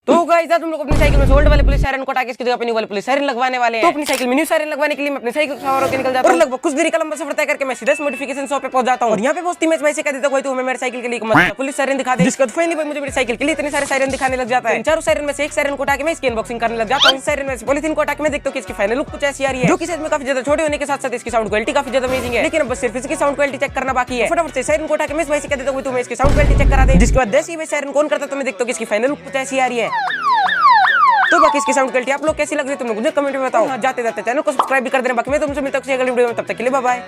तो गाइस तुम लोग अपनी साइकिल में ओल्ड वाले पुलिस सायरन को हटा के इसकी जगह पे न्यू वाले पुलिस सायरन लगवाने वाले हैं। तो अपनी साइकिल में न्यू सायरन लगवाने के लिए मैं अपनी साइकिल सवार होकर निकल जाता हूं और लगभग कुछ देरी का लंबा सफर तय करके मैं सीधा मॉडिफिकेशन शॉप पे पहुंच जाता हूं और यहां पे पहुंचती मैं वैसे कह देता कोई तो हमें मेरी साइकिल के लिए मत पुलिस सायरन दिखा दे। जिसके बाद फाइनली भाई मुझे मेरी साइकिल के लिए इतने सारे सायरन दिखाने लग जाता है। चारों सायरन में से एक सायरन को हटा के मैं इसकी अनबॉक्सिंग करने लग जाता हूं। इस सायरन में से पॉलिथीन को हटा के मैं देखता हूं कि इसकी फाइनल लुक कुछ ऐसी आ रही है, जो कि साइज में काफी ज्यादा छोटे होने के साथ साथ इसकी साउंड क्वालिटी काफी ज्यादा अमेजिंग है। लेकिन अब बस सिर्फ इसकी साउंड क्वालिटी चेक करना बाकी है। फटाफट से सायरन को हटा के मैं वैसे कह देता हूं तुम्हें इसकी साउंड क्वालिटी चेक करा दे। जिसके बाद जैसे ही मैं सायरन ऑन करता तो मैं देखता हूं कि इसकी फाइनल लुक कुछ ऐसी आ रही है। तो बाकी इसकी साउंड क्वालिटी आप लोग कैसी लग रही है तुम लोग मुझे कमेंट में बताओ। जाते जाते चैनल को सब्सक्राइब भी कर देना। बाकी मैं तुमसे मिलता हूं अगली वीडियो में, तब तक के लिए बाय बाय।